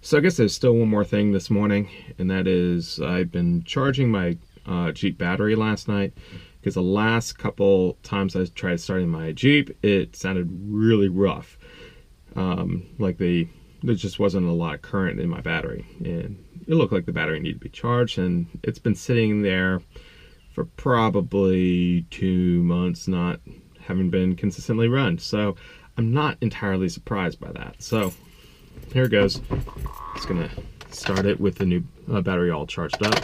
So I guess there's still one more thing this morning, and that is I've been charging my Jeep battery last night, because the last couple times I tried starting my Jeep, it sounded really rough. There just wasn't a lot of current in my battery, and it looked like the battery needed to be charged, and it's been sitting there for probably 2 months, not having been consistently run. So I'm not entirely surprised by that. So here it goes. Just gonna start it with the new battery all charged up.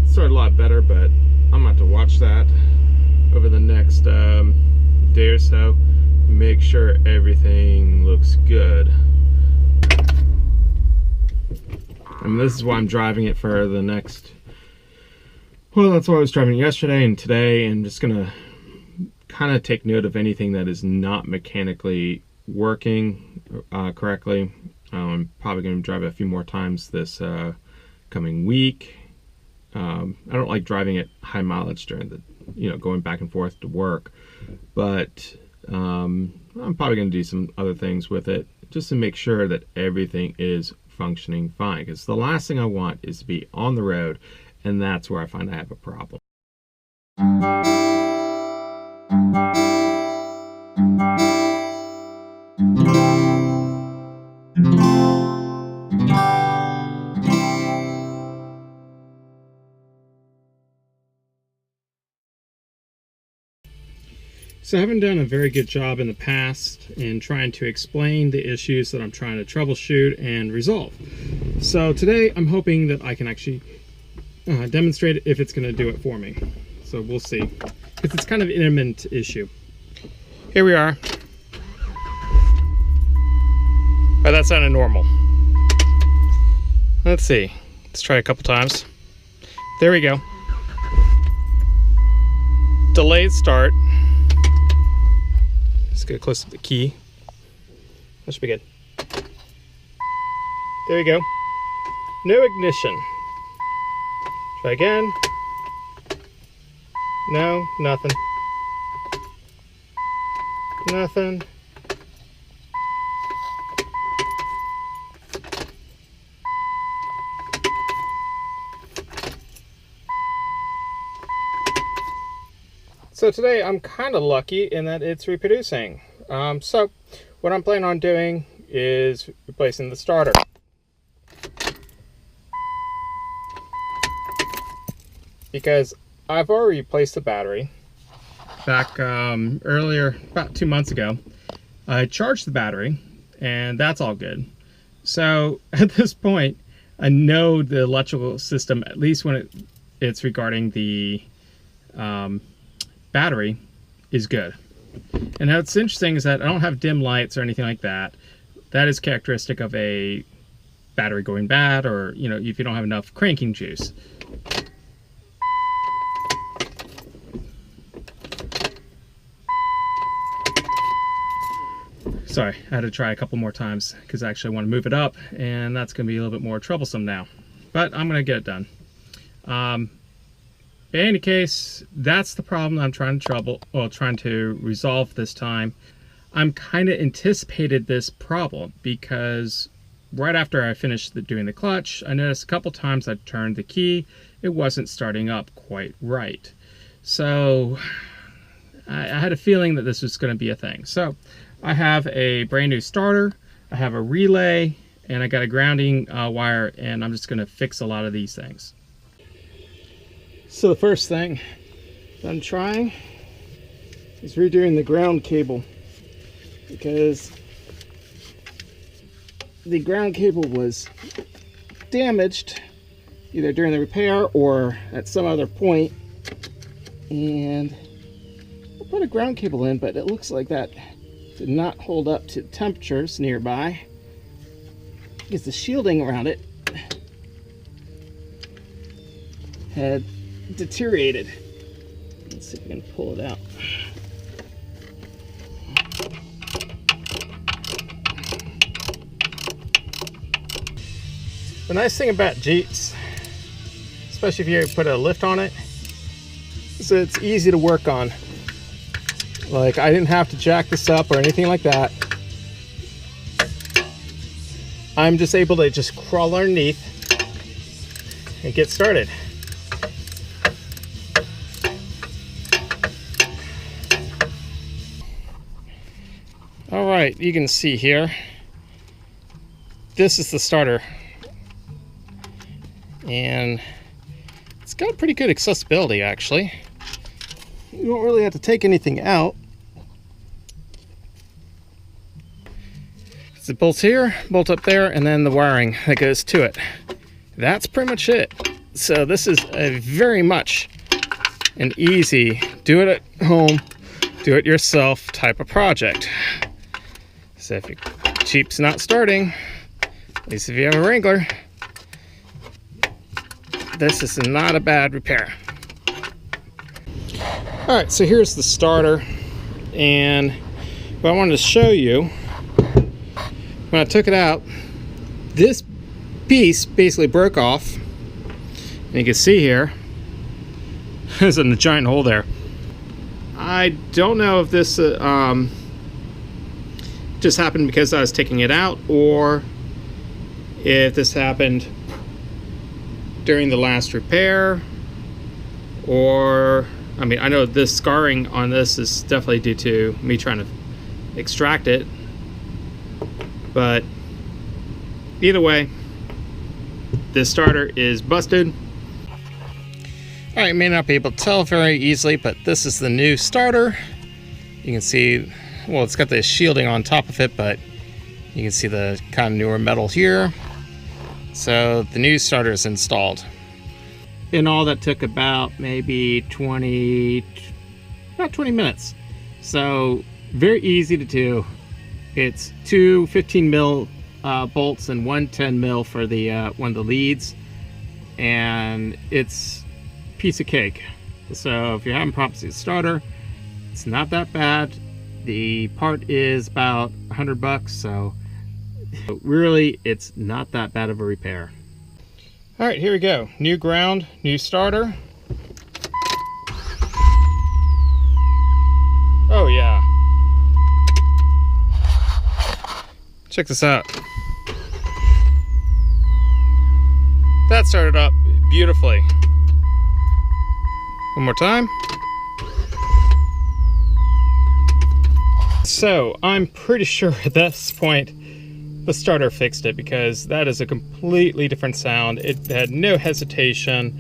Started a lot better, but I'm about to watch that over the next day or so. Make sure everything looks good. I mean, this is why I'm driving it for the next, well, that's why I was driving it yesterday and today, and just gonna kind of take note of anything that is not mechanically working correctly. I'm probably going to drive it a few more times this coming week. I don't like driving at high mileage during the, going back and forth to work, but I'm probably going to do some other things with it just to make sure that everything is functioning fine, because the last thing I want is to be on the road, and that's where I find I have a problem. So I haven't done a very good job in the past in trying to explain the issues that I'm trying to troubleshoot and resolve. So today I'm hoping that I can actually demonstrate if it's going to do it for me. So we'll see, because it's kind of an imminent issue. Here we are. Oh, that sounded normal. Let's see. Let's try a couple times. There we go. Delayed start. Let's get close to the key. That should be good. There we go. No ignition. Try again. No, nothing. Nothing. So today I'm kind of lucky in that it's reproducing. So what I'm planning on doing is replacing the starter. Because I've already replaced the battery. Back earlier, about 2 months ago, I charged the battery, and that's all good. So at this point, I know the electrical system, at least when it's regarding the battery, is good. And what's interesting is that I don't have dim lights or anything like that. That is characteristic of a battery going bad, or if you don't have enough cranking juice. Sorry, I had to try a couple more times because I actually want to move it up, and that's going to be a little bit more troublesome now. But I'm going to get it done. In any case, that's the problem I'm trying to resolve this time. I'm kind of anticipated this problem because right after I finished doing the clutch, I noticed a couple times I turned the key, it wasn't starting up quite right. So I had a feeling that this was going to be a thing. So I have a brand new starter, I have a relay, and I got a grounding wire, and I'm just going to fix a lot of these things. So the first thing I'm trying is redoing the ground cable, because the ground cable was damaged either during the repair or at some other point, and I put a ground cable in, but it looks like that did not hold up to temperatures nearby because the shielding around it had deteriorated. Let's see if we can pull it out. The nice thing about Jeeps, especially if you put a lift on it, is that it's easy to work on. Like, I didn't have to jack this up or anything like that. I'm just able to just crawl underneath and get started. All right, you can see here, this is the starter, and it's got pretty good accessibility actually. You don't really have to take anything out. It's the bolts here, bolt up there, and then the wiring that goes to it. That's pretty much it. So this is a very much an easy, do it at home, do it yourself type of project. So if your Jeep's not starting, at least if you have a Wrangler, this is not a bad repair. All right, so here's the starter, and what I wanted to show you, when I took it out, this piece basically broke off, and you can see here, there's a giant hole there. I don't know if this just happened because I was taking it out, or if this happened during the last repair, or I mean, I know this scarring on this is definitely due to me trying to extract it, but either way, this starter is busted. All right, you may not be able to tell very easily, but this is the new starter. You can see, well, it's got the shielding on top of it, but you can see the kind of newer metal here. So the new starter is installed. In all, that took about maybe about 20 minutes. So very easy to do. It's two 15 mil bolts and one 10 mil for the one of the leads, and it's a piece of cake. So if you're having problems with the starter, it's not that bad. The part is about $100, so really it's not that bad of a repair. All right, here we go. New ground, new starter. Oh yeah. Check this out. That started up beautifully. One more time. So I'm pretty sure at this point the starter fixed it, because that is a completely different sound. It had no hesitation.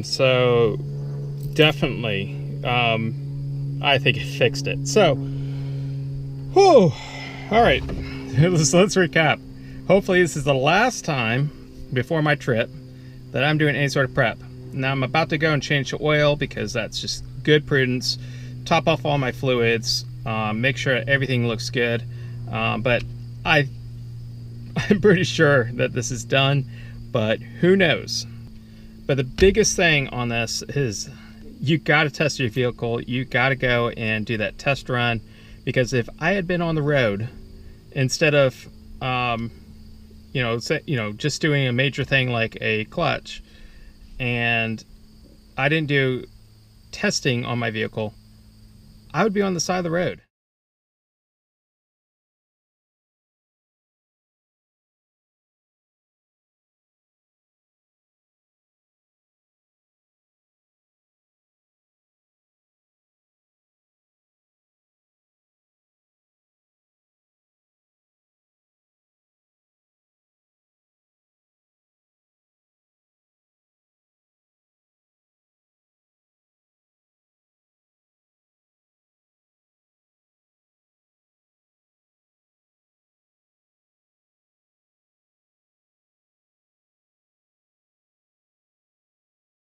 So definitely, I think it fixed it. So, whew. All right, let's recap. Hopefully this is the last time before my trip that I'm doing any sort of prep. Now I'm about to go and change the oil, because that's just good prudence. Top off all my fluids, make sure everything looks good. But I'm pretty sure that this is done, but who knows? But the biggest thing on this is you got to test your vehicle. You got to go and do that test run, because if I had been on the road instead of just doing a major thing like a clutch, and I didn't do testing on my vehicle, I would be on the side of the road.